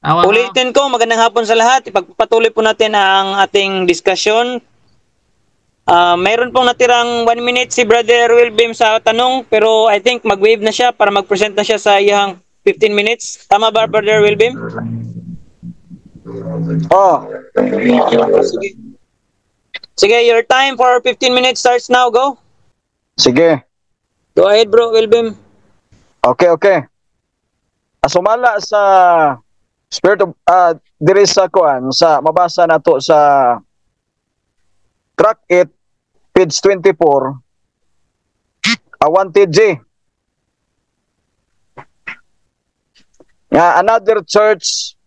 Ulitin ko, magandang hapon sa lahat. Ipagpatuloy po natin ang ating diskusyon. Mayroon pong natirang 1 minute si Brother Wilbim sa tanong, pero I think mag-wave na siya para mag-present na siya sa iyang 15 minutes. Tama ba, Brother Wilbim? Oh. Sige. Sige, your time for 15 minutes starts now. Go. Sige. Go ahead, bro, Wilbim. Okay. Sumala sa Spirit of there is sa kuan sa mabasa nato sa track 8 page 24 wanted J nga another church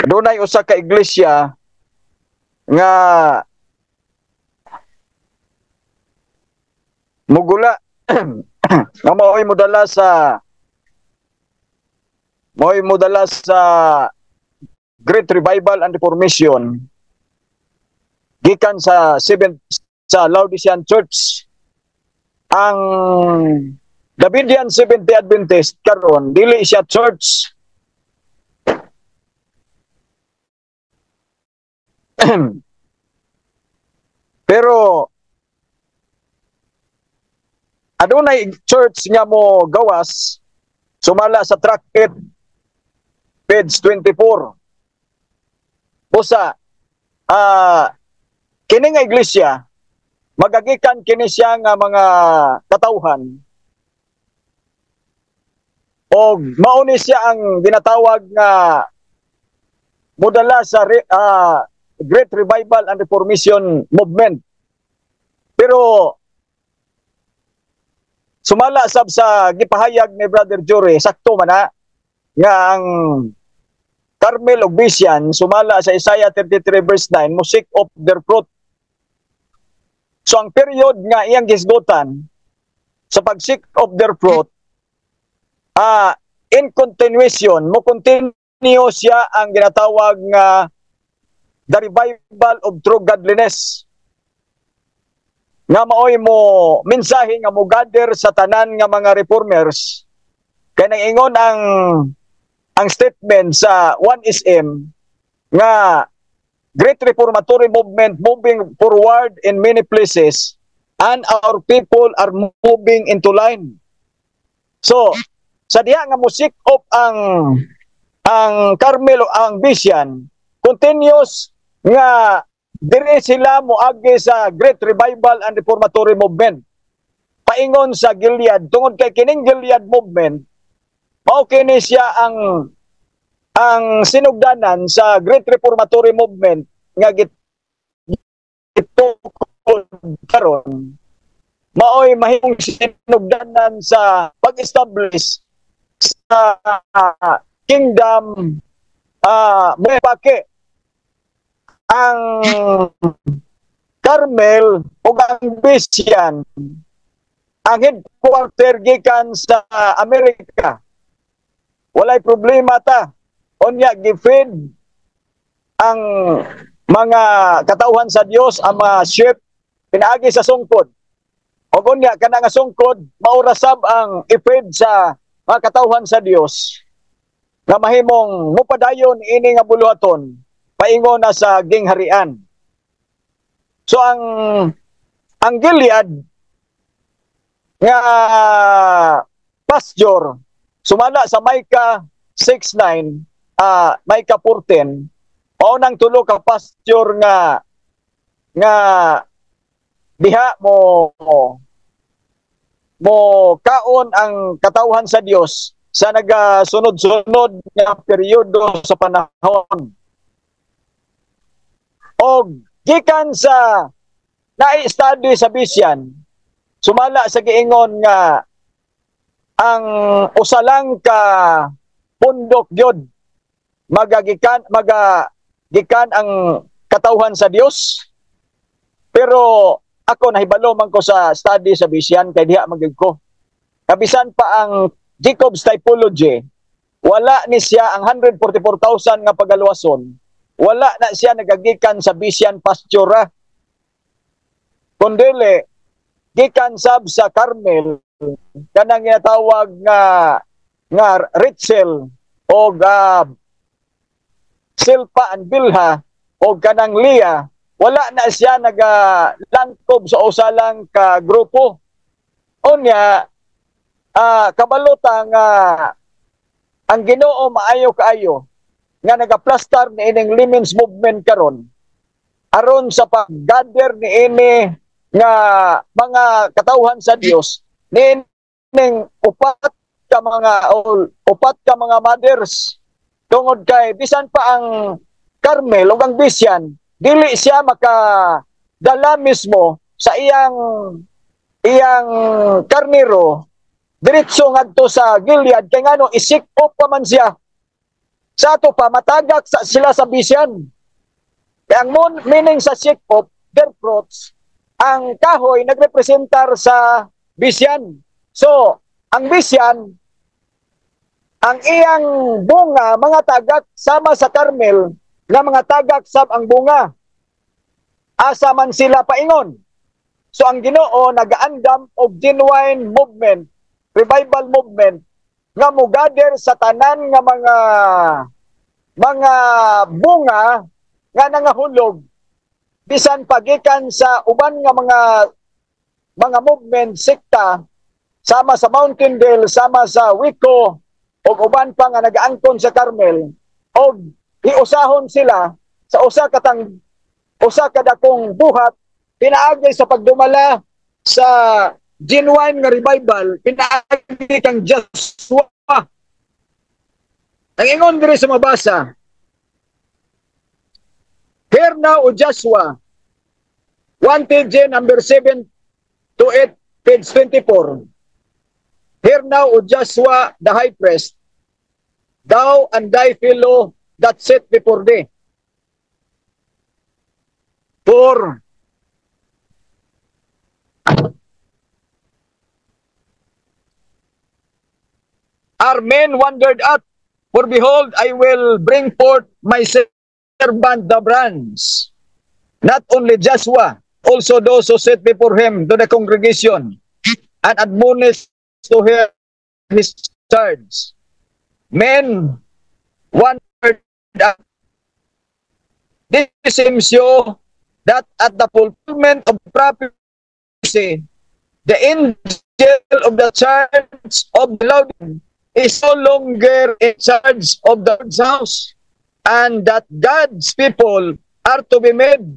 dunay usa ka iglesia nga mugula nga mao'y modala sa Great Revival and Reformation gikan sa Laodicean Church. Ang Davidian Seventh-day Adventist karon dili siya church. Pero adunay church nga mo gawas sumala sa track 8 page 24. Busa, kini nga iglesia, magagikan kini siya nga mga katawhan o mauni siya ang ginatawag nga modala sa Great Revival and Reformation Movement. Pero sumala sab sa gipahayag ni Brother Jory, sakto man na nga ang Carmel ug Bisian sumala sa Isaiah 33 verse 9 mo seek of their fruit. So ang period nga iyang gisgutan sa pag-seek of their fruit in continuation mo continue siya ang ginatawag nga the revival of true godliness nga maoy mo mensahe nga mo gather sa tanan nga mga reformers kay nang-ingon ang statement sa 1SM nga Great Reformatory Movement moving forward in many places and our people are moving into line. So sa diha nga musik of ang Carmel ang Bisian continuous nga dire sila moagi sa Great Revival and Reformatory Movement paingon sa Gilead tungod kay kining Gilead movement mao kini siya ang sinugdanan sa Great Reformatory Movement nga gitukod karon maoy mahimong sinugdanan sa pag-establish sa kingdom may pake ang Carmel o ang Bisian ang headquarter gikan sa Amerika. Walay problema ta. Unya gifeed ang mga katauhan sa Dios ang mga sheep pinaagi sa sungkod. O unya kana nga sungkod maurasab ang ifeed sa mga katauhan sa Dios nga mahimong mupadayon ini nga buluhaton paingon na sa gingharian. So ang Gilead nga pasture sumala sa Micah 6:9, Micah 4:10, paunang tulo ka pasture nga diha mo kaon ang katawhan sa Dios sa nagasunod-sunod nga peryodo sa panahon. O gikan sa na-study sa Bisian, sumala sa giingon nga ang usalang ka pundok gyud magagikan ang katawhan sa Dios. Pero ako nahibalo man ko sa study sa Bisian kay diha magig ko. Kabisan pa ang Jacob's typology, wala ni siya ang 144,000 nga pagaluwason. Wala na siya nagagikan sa Bisian pasture. Kundili gikan sab sa Carmel kanang ginatawag nga nga Ritzel o Silpa and Bilha o kanang Lia, wala na siya nagalangkob sa usalang ka grupo. Unya, kabalota nga ang Ginoo maayo kaayo nga nagaplastar ni ining Women's Movement karon aron sa pag-gather ni ini nga mga katawhan sa Dios ni ining upat ka mga mothers tungod kay bisan pa ang Carmel o ang Bisyan dili siya makadala mismo sa iyang karnero diretso ngadto sa Gilead kay ngano isik up pa man siya sa ato pa matagak sila sa Bisyan. Kaya ang meaning sa sick up their fruits, ang kahoy nagrepresentar sa Bisyan. So ang Bisyan, ang iyang bunga mga tagak sama sa Carmel nga mga tagak sab ang bunga. Asa man sila paingon. So ang Ginoo nagaandam og genuine movement, revival movement nga mogather sa tanan nga mga bunga nga nangahulog bisan pagikan sa uban nga mga movement sekta sama sa Mountain Dale, sama sa Wico o uban pa nga nagaangkon sa Carmel o iusahon sila sa usa kadakong buhat pinaagi sa pagdumala sa genuine nga revival, pinaagi kang Joshua. Ang ingon diri sa mabasa, "Hear now, O Joshua," 1 TJ number 7 to 8, page 24. "Hear now, O Joshua, the high priest, thou and thy fellow that sit before thee. For our men wondered at, for behold, I will bring forth my servant the brands, not only Joshua, also those who sit before him to the congregation, and admonish to hear his charge. Men wondered at, this seems you that at the fulfillment of prophecy, the angel of the church of the Lord is no longer in charge of the Lord's house, and that God's people are to be made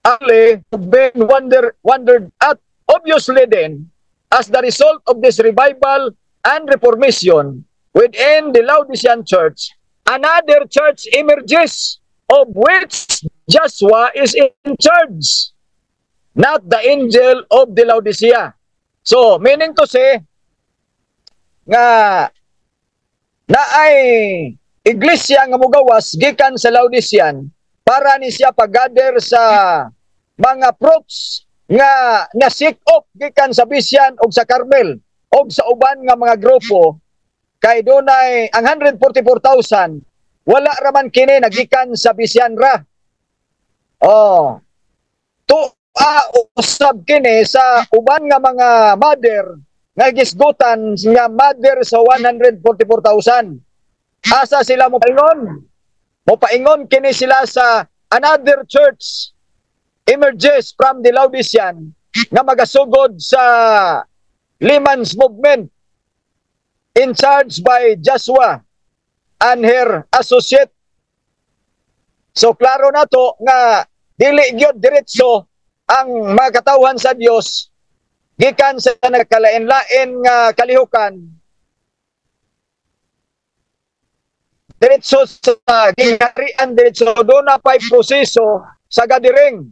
only being wondered at. Obviously then, as the result of this revival and reformation within the Laodicean church, another church emerges of which Joshua is in charge, not the angel of the Laodicea. So, meaning to say, nga na ay iglesia nga mugawas gikan sa Laodicean para ni siya pag-gather sa mga fruits nga na-seek up gikan sa Bisyan o sa Carmel o sa uban nga mga grupo kay dunay ang 144,000 wala raman kini nagikan sa Bisyan ra. Oh. Usab kini sa uban nga mga mother nga gisgutan nga mother sa 144,000. Asa sila mo paingon? Mo paingon kini sila sa another church emerges from the Laodicean nga magasugod sa Layman's movement in charge by Joshua and her associate. So klaro na to nga dili gyud diretso ang mga katawhan sa Dios gikan sa nagkalain-lain nga kalihukan diretso sa gingharian, diretso do na pay proseso sa gathering.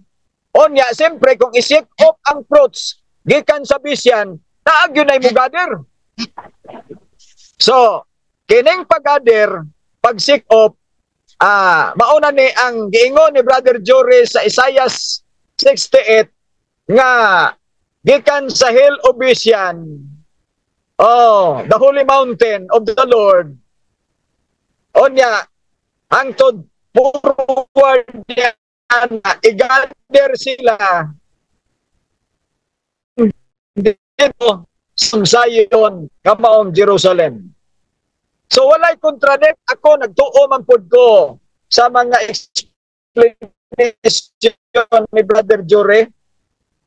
Onya siyempre kung isik up ang fruits gikan sa Bisyan naagyo na mo gather. So kining pag-gather, pag-seek up, mauna ni ang giingon ni Brother Jory sa Isaiah 68 nga gikan sa hill of Bisyan, the holy mountain of the Lord. Onya, hangtod forward niya na i-gather sila dito sa Zion, kamaong Jerusalem. So walay contradict, ako nagtuo man pud ko sa mga explanation ni Brother Jory.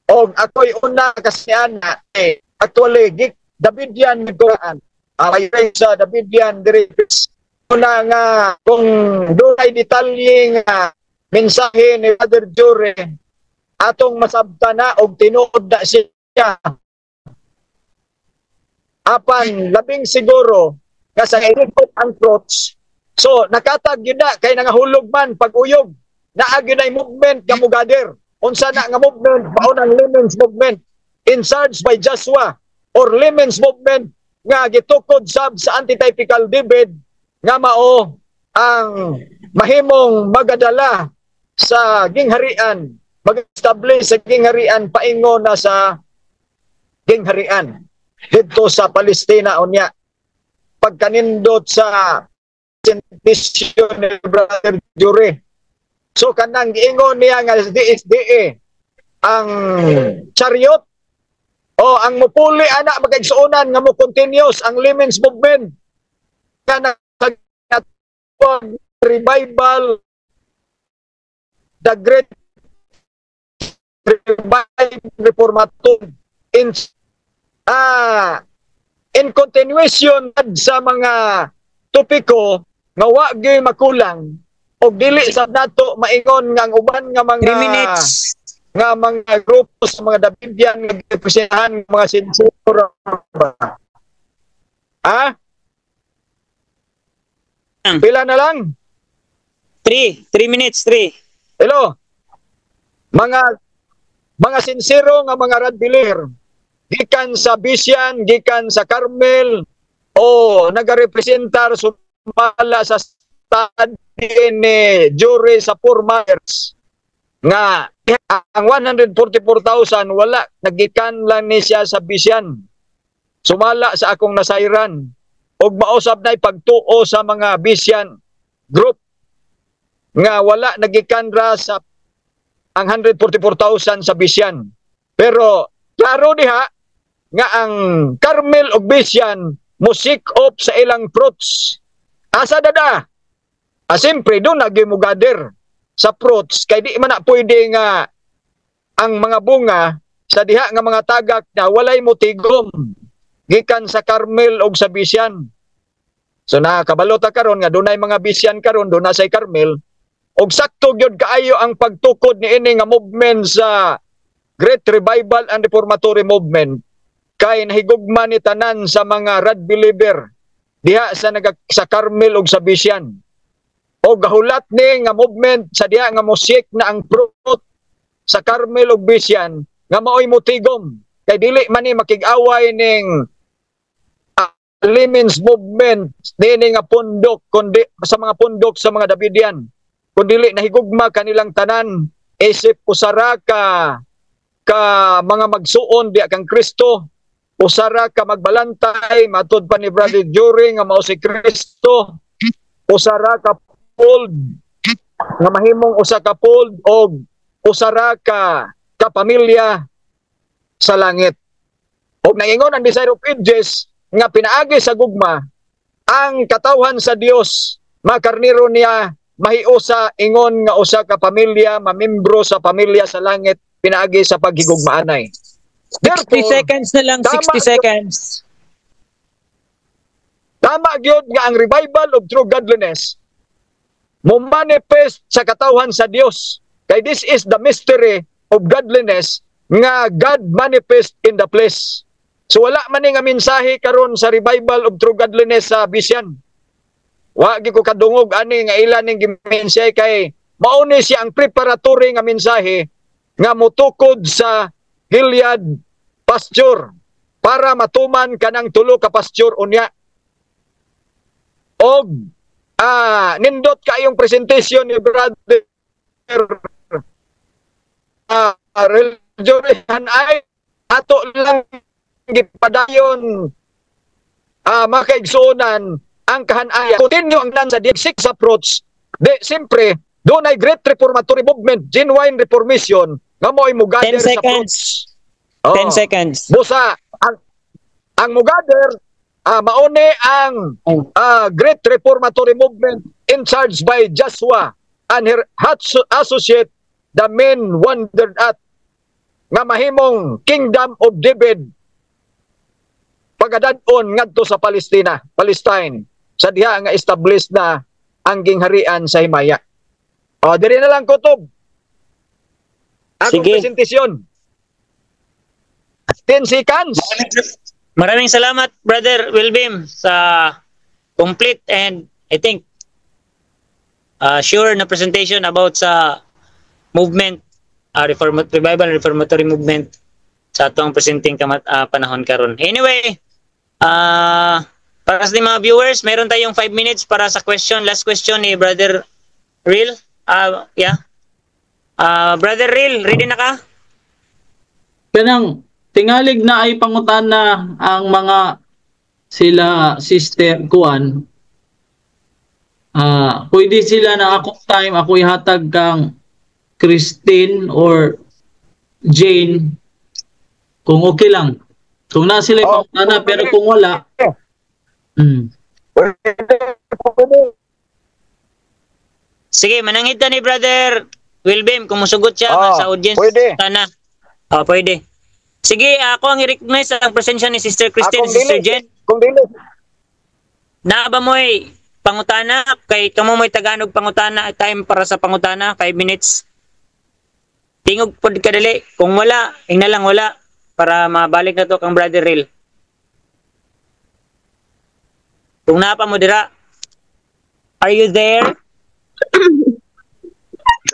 Og ako'y una kasi ana actually Davidian nagtuan. Ay sa Davidian diri una nga kung dunay detalye nga mensahe ni Brother Jory atong masabtana og tinuod na siya. Apan labing siguro nga sa ilikot ang throats. So nakatag yun na kay nangahulog man pag-uyog. Naagi na movement nga mugader. Unsa na nga movement mao nang Lemons movement in charge by Joshua or Lemons movement nga gitukod sab sa antitypical David nga mao ang mahimong magadala sa gingharian, mag-establish sa gingharian paingon na sa gingharian dito sa Palestina unya pagkanindot sa sentisyon ni Brother Jory. So kanang giingon niya nga DSDA ang chariot o ang mupuli ana magigsuonan nga mo continuous ang Lemons movement nga revival the great revival reformatum in continuation sa mga topiko nga wa gyud makulang og dili sa nato maingon nga ang uban nga mga 3 minutes. nga mga grupo sa mga Davidian nga representahan mga sensor. Pila na lang? 3 minutes, 3. Hello. Mga sincero nga mga radbiler gikan sa Bisian, gikan sa Carmel o nagarepresentar sumala sa study ni Jory sa 4 miles nga ang 144,000 wala nagikan lang ni siya sa Bisian sumala sa akong nasayran og mausab na pagtuo sa mga Bisian group nga wala nagikan ra sa ang 144,000 sa Bisian pero klaro diha nga ang Carmel ug Bisian musik op sa ilang fruits asa dada. Siyempre, doon nagimugader sa fruits. Kaya di man na pwede nga ang mga bunga sa diha nga mga tagak na walay motigom. Gikan sa Carmel o sa Bisian. So nakabalota karon nga doon ay mga Bisian karon doon na sa Carmel. Og sakto gyud kaayo ang pagtukod ni ini nga movement sa Great Revival and Reformatory Movement. Kay nahigugma ni tanan sa mga rad believer diha sa Carmel o sa Bisian. O gahulat ni nga movement sa diha nga musik na ang fruit sa Carmel ug Bisian nga maoy motigom kay dili man ni makig-away ning Lemons movement nini nga pundok kundi sa mga pundok sa mga Davidian kundi dili nahigugma kanilang tanan isip usara ka mga magsuon diha kang Kristo usara ka magbalantay matud pa ni Brother Jory nga mao si Kristo usara ka fold nga mahimong usa ka fold og usara ka pamilya sa langit. Og naingon ang Desire of Ages nga pinaagi sa gugma ang katawhan sa Dios makarniro niya mahiusa ingon nga usa ka pamilya mamembro sa pamilya sa langit pinaagi sa paghigugmaanay. 60 seconds na lang, 60 seconds. Tama gyud nga ang revival of true godliness mo manifest sa katawhan sa Dios. Kay this is the mystery of godliness nga God manifest in the flesh. So wala man nga mensahe karon sa revival of true godliness sa Bisian. Wa gi ko kadungog ani nga ilan ning gimensahe kay mao ni siya ang preparatory nga mensahe nga motukod sa Gilead pasture para matuman kanang tulo ka pasture unya. Og nindot kayong presentation ni Brother Jory ay ato lang gipadayon makaigsuonan ang kahanaya. Continue ang nan sa diksik sa approach. Siyempre, doon ay great reformatory movement, genuine reformation, nga mo ay mugader 10 sa seconds. approach. 10 seconds. Busa, ang mugader, mauni ang Great Reformatory Movement in charge by Joshua and her associate, the men wondered at nga mahimong Kingdom of David pagadadon ngadto sa Palestine sa diha nga established na ang gingharian sa himaya. Diri na lang kutob akong Sige. presentasyon. 10 seconds. Maraming salamat, Brother Wilbim, sa complete and I think sure na presentation about sa movement, revival reformatory movement sa atong presenting panahon karon. Anyway, para sa mga viewers, meron tayong 5 minutes para sa question. Last question ni Brother Real. Brother Real, ready na ka? Kanang tingalig na ay pangutana ang mga sila sister kuan. Pwede sila na akong time ako ihatag kang Christine or Jane kung okay lang. Kung na sila pangutana pero kung wala. Sige, manangit ni Brother Wilbim kung musugot siya sa audience. Pwede. Sana. Pwede. Sige, ako ang i-recognize ang presensya ni Sister Christine and Sister Jen. Kung dili. Na ba mo'y pangutana? Kay kamo mo'y Tagalog pangutana. Time para sa pangutana. 5 minutes. Tingog po kadali. Kung wala, na lang wala. Para mabalik na to kang Brother Real. Kung napa mo dira. Are you there?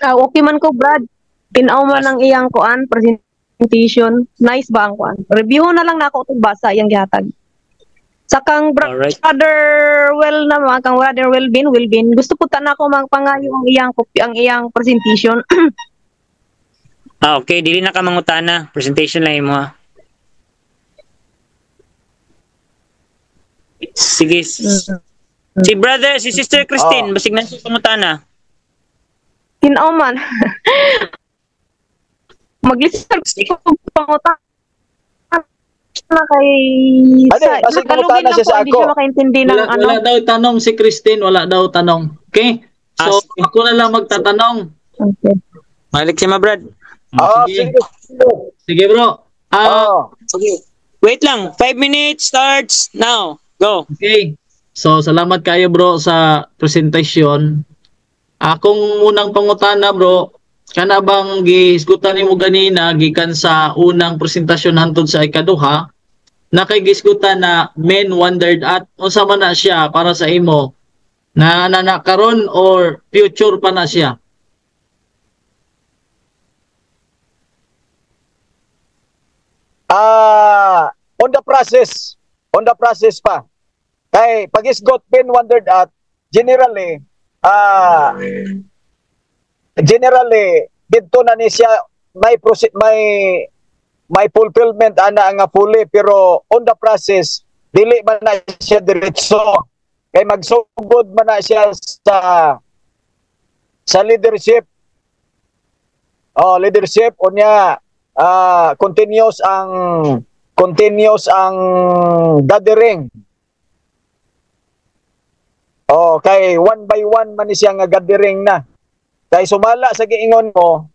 Okay man ko, Brad. Tinaw man ang iyang kuan, presentation. Nice ba ang kuan? Review na lang na ako itong basa, iyang gihatag. Sa kang Alright. Brother kang Brother Wilbin, gusto po na ako magpangayo ang iyang presentation. Okay, dili na ka mangutana. Presentation lang mo. Sige. Si Sister Christine, basig na siya pangutana. Tinaw man. Mag-listen ko pangutan na kay Basig pangutana siya sa hindi siya ako. makaintindi ng Wala daw tanong si Christine, wala daw tanong. Okay? So, ako na lang magtatanong. Okay. Malik siya, Brad. Sige. Sige. Sige, bro. Okay. Wait lang. 5 minutes starts now. Go. Okay. So, salamat kayo, bro, sa presentasyon. Akong unang pangutana, bro, kana bang gihisgutan nimo ganina gikan sa unang presentasyon hantod sa ikaduha, nakaigisgutan na men wondered at unsa man na siya para sa imo? Na karon or future pa na siya? On the process pa. Kay pag-isgot men wondered at generally dito na ni siya may fulfillment ana nga fully, pero on the process dili man na siya diretso kay magsugod man na siya sa leadership unya continuous ang gathering. Kay one by one man siya nga gathering na. Kay sumala sa giingon mo,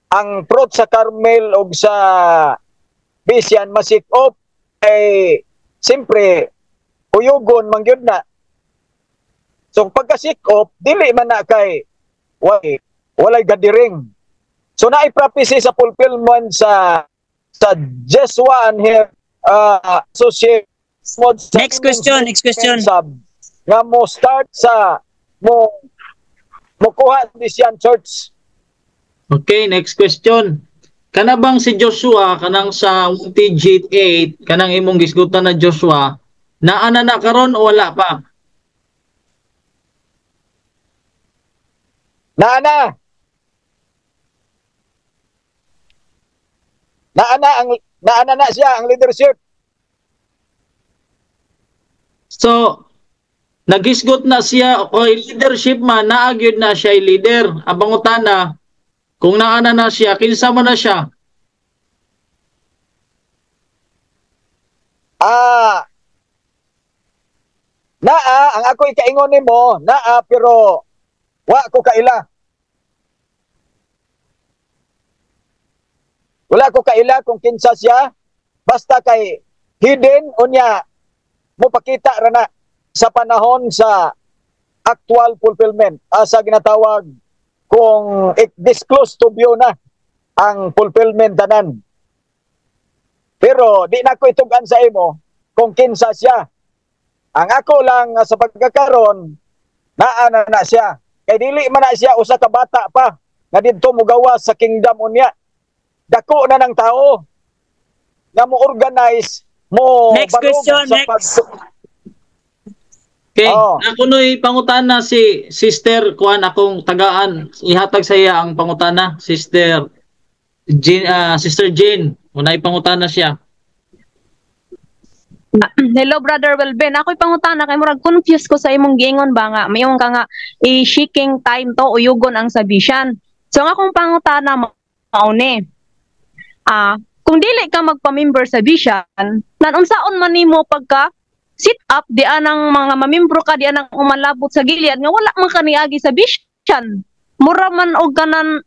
ang fruit sa Carmel o sa Bisian masikop ay siyempre uyugon mangyod na. So pagkasikop, dili man na kay walay gathering. So naay prophecy sa fulfillment sa Joshua and her associate. Next question. Nga mo start sa mo kuha Bisian Church. Okay, next question. Kana bang si Joshua kanang sa TG8 kanang imong gisgutan na Joshua naa na karon o wala pa? Naana na siya ang leadership. So nagisgot na siya o leadership man naagyod na siya leader. Abang utana kung naana na siya kinsa man na siya? Naa, ang ako ikaingon nimo, naa pero wa ko kaila. Wala ko kaila kung kinsa siya, basta kay hidden unya mo pakita ra na sa panahon sa actual fulfillment. Asa ginatawag kung disclose to view na ang fulfillment tanan. Pero di na ko itugan sa imo kung kinsa siya. Ang ako lang sa pagkakaron, naa na siya. Kay dili man na siya usa ka bata pa nga didto mogawas sa kingdom unya. Dako na ng tao nga mo organize mo Next question, next. Okay, ako no'y pangutana si Sister kuan akong tagaan. Ihatag sa iya ang pangutana, Sister Sister Jane. Unay pangutana siya. Hello Brother Welben, ako'y pangutana kay murag confused ko sa imong giingon ba nga mayong ka nga i-seeking time to uyugon ang sabisyan. So nga akong pangutana mauni. Kung dili ka magpa-member sa Bisyan, nanunsaon man nimo pagka sit up di anang mga mamembro ka di anang umalabot sa gilid nga wala man kaniagi sa Bisyan. Mura man og kanan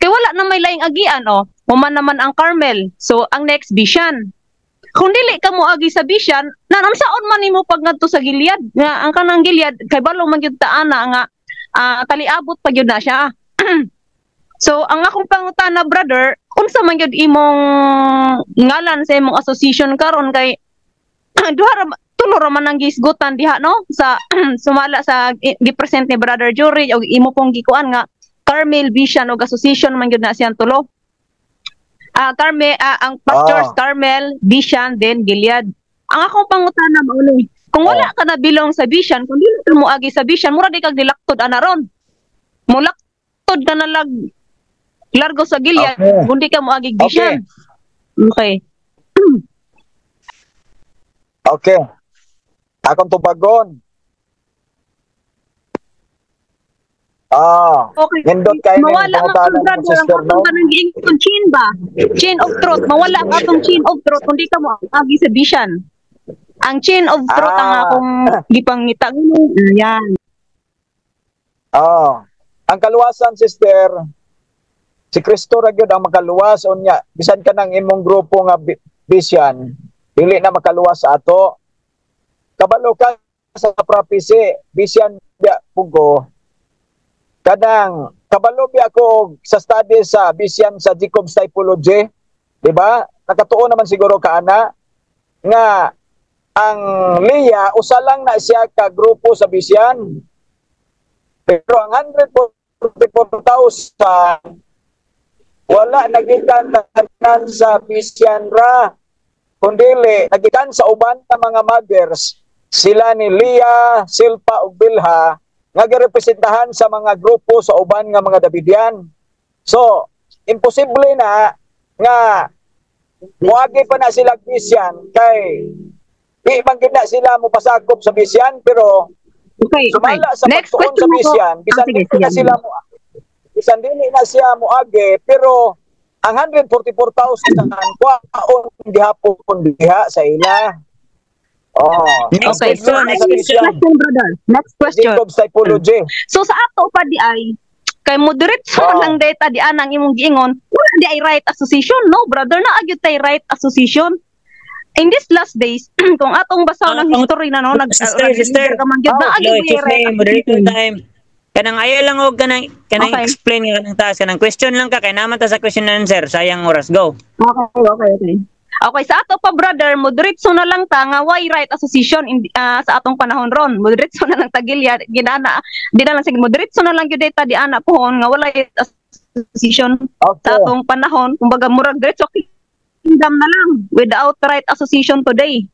kay wala na may laing agian Human naman ang Carmel. So ang next Bisyan. Kung dili ka mo agi sa Bisyan, nanunsaon man nimo pag ngadto sa Gilead nga ang kanang Gilead kay balo man gyud taana nga taliabot pa gyud na siya. So ang akong pangutana brother, unsa man gyud imong ngalan sa imong association karon kay tulo ra man ang gisgutan diha no sa sumala sa gipresent ni Brother Jory og imo pong gikuan nga Carmel Bisyan og association man gyud na siyang tulo. Carmel ang pastors Carmel, Bisyan, then Gilead. Ang akong pangutana mao ni, kung wala ka na bilong sa Bisyan, kung dili ka mo agi sa Bisyan, mura di kag dilaktod ana ron. Mulaktod ka na largo sa Gilead, kundi ka mo agi Bisyan. Okay. Okay. Akong tubagon. Okay. Nindot kayo mawala ng ang pangutanan ng sister, no? Chain ba? Chain of throat. Mawala ang atong chain of throat kundi ka mo agi sa Bisyan. Ang chain of throat ang akong gipangita. Yan. Ang kaluwasan, sister, si Kristo ra gyud ang makaluwas unya. Bisan ka nang imong grupo nga Bisyan, dili na makaluwas sa ato. Kabalo ka sa prophecy, Bisyan biya pugo. Kadang kabalo biya ako sa study sa Bisyan sa Jacob's typology, di ba? Nakatuon naman siguro ka ana nga ang Leah usa lang na siya ka grupo sa Bisyan. Pero ang 144,000 wala nagikan tanan sa Bisyan ra, kundi nagikan sa uban na mga mothers, sila ni Leah, Silpa ug Bilha nga girepresentahan sa mga grupo sa uban nga mga Davidian. So, imposible na nga muagi pa na sila Bisyan kay di man gid na sila mo pasakop sa Bisyan, pero sumala sa pagtuon sa Bisyan, bisan dili na sila mo bisan dili na siya muagi, pero ang 144,000 kwaon gihapon diha sa ila. Next question, brother. Next question. Jacob's typology. So sa ato pa di ay kay moderate lang data di anang imong giingon, wala di ay right association, no brother, na agyud tay right association. In these last days, kung atong basaw ng history na no, sister, ka man gyud na agyud di right moderator time. Kanang ayaw lang og kanang explain nga kanang taas kanang question lang ka kay naman ta sa question and answer, sayang oras, go. Okay, sa ato pa brother, moderitso na lang ta nga why right association sa atong panahon ron. Moderitso na lang ta Gilead, ginana di na lang sige moderitso na lang gyud data di ana pohon nga wala right association sa atong panahon. Kumbaga murag diretso kingdom na lang without right association today.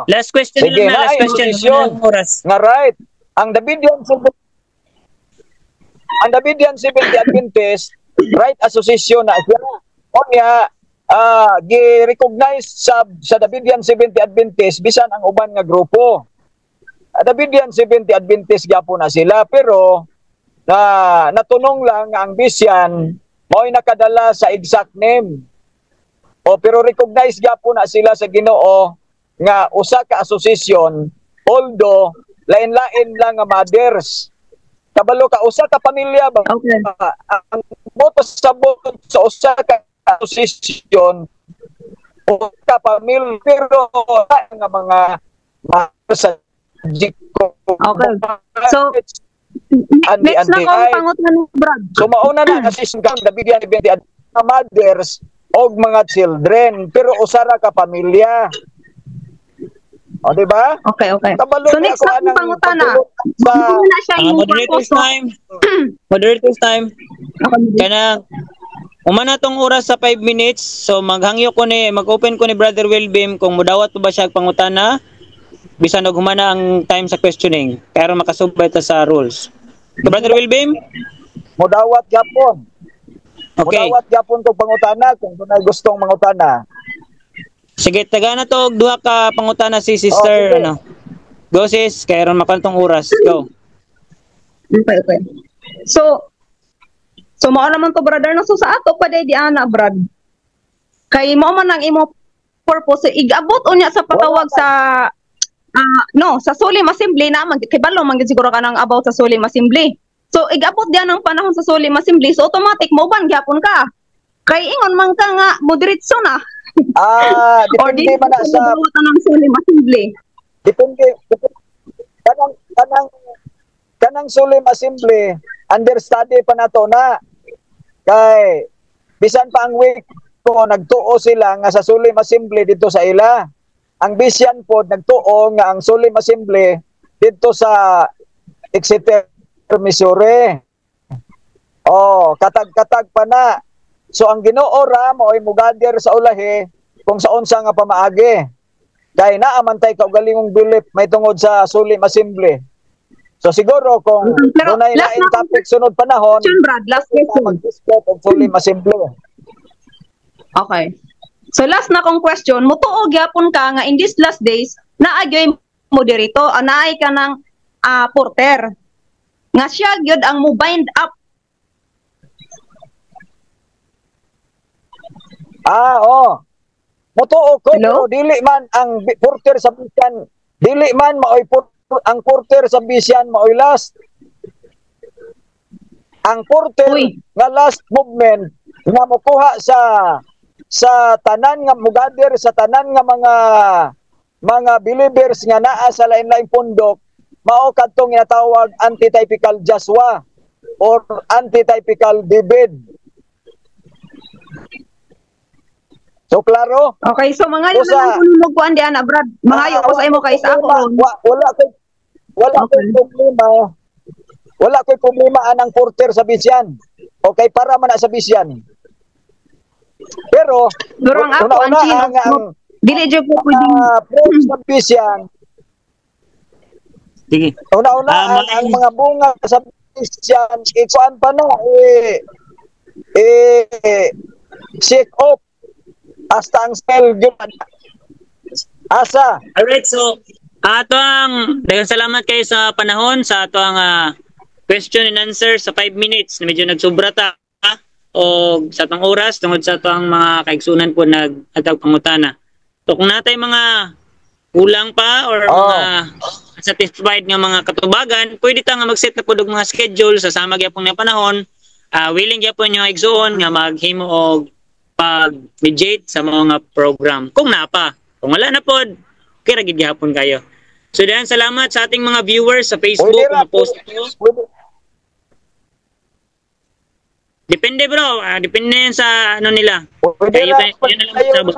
Last question sige, lang na, last question. Oras. Nga right. Ang Davidian Seventh-day Adventist right association na siya. Onya gi-recognize sa Davidian Seventh-day Adventist bisan ang uban nga grupo. Davidian Seventh-day Adventist gyapon na sila, pero natunong lang ang Bisyan mao'y nakadala sa exact name. O pero recognize gyapon na sila sa Ginoo nga usa ka association, although lain-lain lang nga mothers. Kabalo ka usa ka pamilya ba? Okay. Ang moto sa usa ka association o ka pamilya pero nga mga sa jiko. Okay. So, next na kong pangutan, Brad. So mauna na kasi kang nabigyan ni 20 mothers og mga children pero usara ka pamilya. O di ba? Okay. Kabalo So niya next kung na kong anong pangutan na. sa Wala siya yung Moderator's purpose. time. Moderator's time. Okay. Kana umana tong oras sa 5 minutes. So maghangyo ko ni mag-open ko ni Brother Wilbim kung mudawat pa ba siya pangutana bisan og humana ang time sa questioning kaya makasubay ta sa rules. So, Brother Wilbim? modawat gyapon. Okay. Modawat gyapon kog pangutana kung dunay gustong mangutana. Sige, taga na to og duha ka pangutana si Sister Okay. ano. Go sis, kaya ron makantong oras. Go. Okay. So mao naman to, brother, no? So sa ato pa di ana, Brad. Kay mo man ang imo purpose igabot unya sa patawag sa sa Sulim Assembly na kay balo man gid siguro kanang about sa Sulim Assembly. So igabot diyan ang panahon sa Sulim Assembly, so automatic mo ban gyapon ka. Kay ingon man ka nga moderitso na. Or di Depende man na sa ng Sulim Assembly. depende kanang Sulim Assembly understudy pa nato na kay bisan pa ang week ko nagtuo sila nga sa Sulim Assembly dito sa ila. Ang Bisyan pod nagtuo nga ang Sulim Assembly dito sa Exeter, Missouri. Katag-katag pa na. So ang Ginoo ra mo'y mugadir sa ulahi kung sa unsa nga pamaagi. Kay naamantay kaugalingong bilip may tungod sa Sulim Assembly. So siguro kung Pero dunay last lain na topic sunod panahon, question, Brad, last question. mag-discuss og Sulim Assembly. Okay. So last na kong question, mutuo gyapon ka nga in these last days naagyoy moderator, naay ka ng porter. Nga siya gyud ang mo bind up. Mutuo ko Hello? pero dili man ang porter sa Bisyan, dili man maoy ang porter sa Bisyan maoy last. Ang porter Uy. nga last movement nga mokuha sa tanan nga mugadir sa tanan nga mga believers nga naa sa lain-laing pundok mao kadtong ginatawag anti-typical Joshua or anti-typical David. So klaro? Okay, so mga yun Usa. na lang kuan di ana, Brad. Mga ko sa imo kay sa ako ron. Wala Okay. ko'y problema. Wala ko'y problema anang porter sa Bisyan. Okay, para man na sa Bisyan. Pero Pero ang ako ang una-una chino, ang dili jud ko pwedeng friends sa Bisyan, Sige. una-una ang mga bunga sa Bisyan, ikuan pa na shake off hasta ang spell yun. Asa? Alright, so daghang salamat kayo sa panahon sa ato ang question and answer sa 5 minutes. Medyo nagsubra ta o sa atong oras tungod sa ato ang mga kaigsunan po nag-atag pangutana. So kung natay mga kulang pa or mga satisfied nga mga katubagan, pwede ta nga mag-set na po og mga schedule sa sama gyapon nga panahon. Willing gyapon nyo igsuon nga maghimo og pag-mediate sa mga program. Kung napa, kung wala na pod, okay ra gid gyapon kayo. So dahan salamat sa ating mga viewers sa Facebook nga post ito. Depende bro, depende yan sa ano nila. Pwede Kayo na yun na lang magsabot.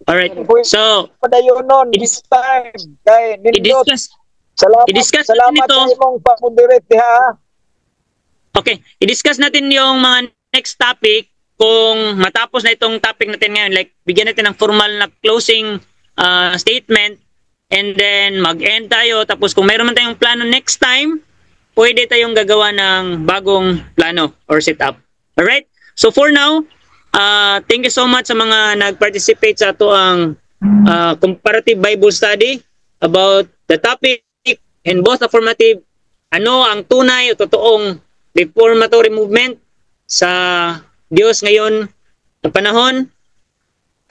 Alright. So, padayonon this time kay nindot. I-discuss Salamat natin ito. sa imong pa-moderate ha. Okay, i-discuss natin yung mga next topic kung matapos na itong topic natin ngayon. Like, bigyan natin ng formal na closing statement and then mag-end tayo. Tapos kung mayroon man tayong plano next time, pwede tayong gagawa ng bagong plano or setup. Alright? So for now, thank you so much sa mga nag-participate sa ito ang comparative Bible study about the topic and both affirmative. Ano ang tunay o totoong reformatory movement sa Diyos ngayon na panahon.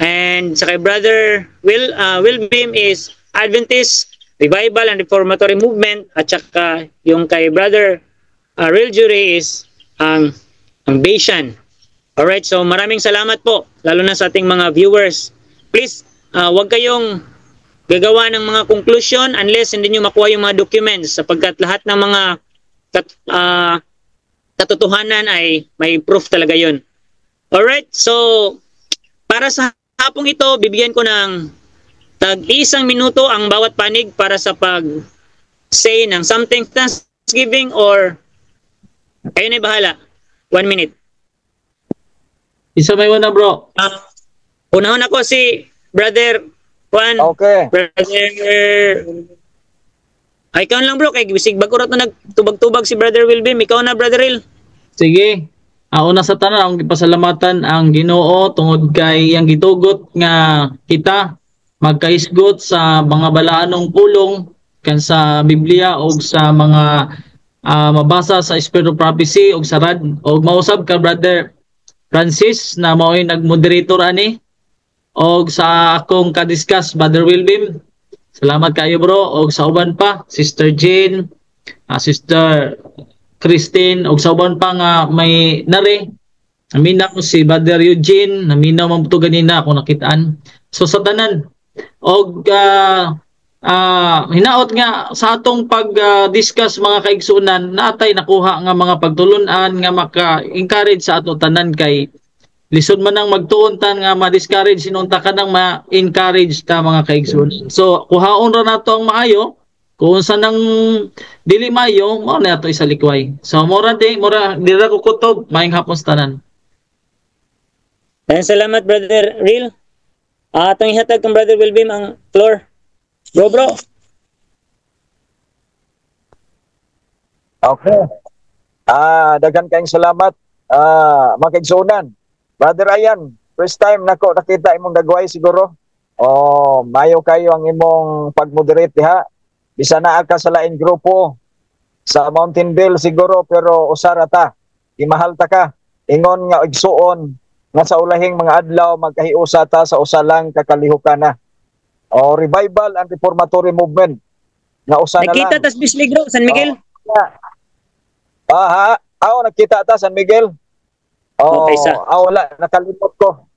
And sa kay Brother Wilbeam is Adventist Revival and Reformatory Movement, at saka yung kay Brother Real Jury is ang Bayesian. Alright, so maraming salamat po, lalo na sa ating mga viewers. Please, huwag kayong gagawa ng mga conclusion unless hindi nyo makuha yung mga documents, sapagkat lahat ng mga katotohanan ay may proof talaga yun. Alright, so para sa hapong ito, bibigyan ko ng tag-isang minuto ang bawat panig para sa pag-say ng something Thanksgiving, or kayo na bahala. 1 minute. Isa may una, bro. Unahon ako si Brother Juan. Okay. Brother... Ay, ikaw lang bro, kay bisig bago rato nagtubag-tubag si Brother Wilbeam. Ikaw na, Brother Will. Sige. Una sa tanan, ang pasalamatan ang Ginoo tungod kay yang gitugot nga kita magkahisgot sa mga balaanong pulong kan sa Biblia o sa mga mabasa sa Spirit of Prophecy o sa rad. O mausab ka, Brother Francis, na mao'y nag-moderator ani, o sa akong kadiscuss, Brother Wilbeam. Salamat kayo, bro. O sa uban pa, Sister Jane, Sister Christine, o sa uban pa nga may nare. Naminaw si Brother Eugene, naminaw man ito ganina kung nakitaan. So sa tanan, o hinaot nga sa atong pag-discuss mga kaigsunan, natay nakuha nga mga pagtulunan nga maka-encourage sa ato tanan kay lisod man ang magtuuntan nga ma-discourage sinunta ka nang ma-encourage ta mga kaigsunan. So kuhaon ra nato ang maayo, kung sa nang dili maayo mo na ato isa likway. So mora dira ko kutob maayong hapon sa tanan. Salamat, Brother Real. Atong ihatag kang Brother Wilbeam ang floor. Bro. Okay. Daghan kayong salamat, mga kaigsunan. Brother Ryan, first time nako nakita imong dagway siguro. Mayo kayo ang imong pag-moderate diha. Bisa naa ka sa laing grupo sa Mountain View siguro, pero usara ta. Imahal ta ka. Ingon nga igsuon nga sa ulahing mga adlaw magkahiusa ta sa usalang kakalihukana. Revival and Reformatory Movement. Nga usa na lang. Nakita tas Bisligro, San Miguel? Nakita ta San Miguel. Okay, wala, nakalimot ko.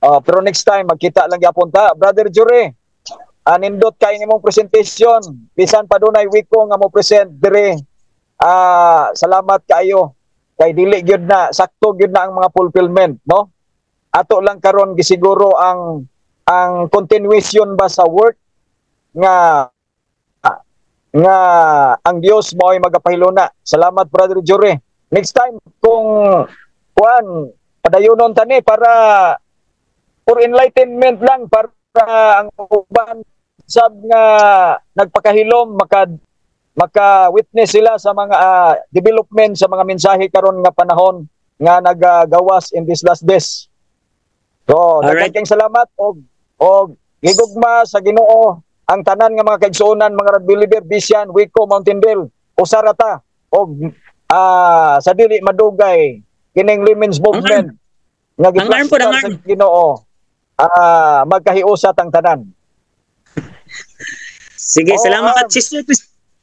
Pero next time, magkita lang yapon ta. Brother Jury, nindot kayo nimong presentation. Bisan pa doon ay wiko nga mo present dire. Salamat kayo. Kay dili gyud na, sakto gyud na ang mga fulfillment, no? Ato lang karon gisiguro ang continuation ba sa work nga ang Dios mo ay magapahiluna. Salamat, Brother Jury. Next time, kung padayunon tani para for enlightenment lang, para ang uban sab nga nagpakahilom maka-witness sila sa mga development sa mga mensahe karon nga panahon nga nagagawas in these last days. So, daghang salamat og gigugma sa Ginoo ang tanan nga mga kaigsuonan, mga Rad Believer, Bisian, Wico, Mountain View, usarata og sa dili madugay kining Women's Movement nga giplastar sa Ginoo, magkahiusat ang tanan. Sige, salamat Sister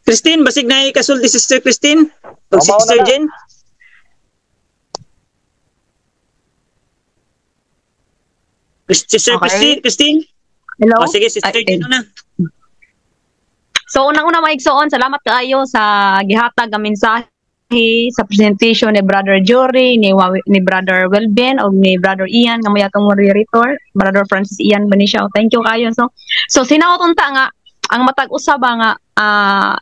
Christine, basig na ikasulti Sister Christine o Sister Jen. Sister Christine. Hello. Sige, Sister Jen na. So unang-una maigsoon, salamat kaayo sa gihatag nga mensahe sa presentation ni Brother Jory, ni Brother Welben o ni Brother Ian nga may atong moderator, Brother Francis Ian Benicio. Thank you kayo. So sinaot unta nga ang matag usaba nga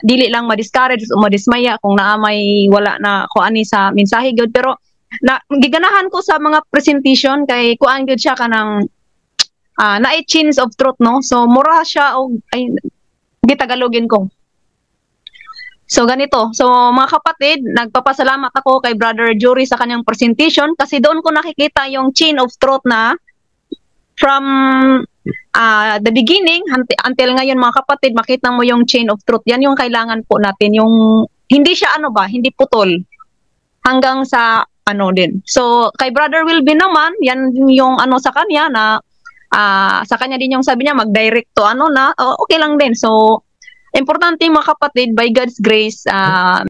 dili lang ma-discourage o madismaya kung naamay wala na kuani sa mensahe gyud, pero giganahan ko sa mga presentation kay kuan gyud siya kanang naay chains of truth, no? So mura siya og gitagalogin ko. So ganito, so mga kapatid, nagpapasalamat ako kay Brother Jory sa kanyang presentation kasi doon ko nakikita yung chain of truth na from the beginning until ngayon mga kapatid, makita mo yung chain of truth. Yan yung kailangan po natin, yung hindi siya hindi putol hanggang sa ano din. So, kay Brother Wilby naman, yan yung ano sa kanya na sa kanya din yung sabi niya mag-direct to ano na okay lang din. So, importante mga kapatid, by God's grace,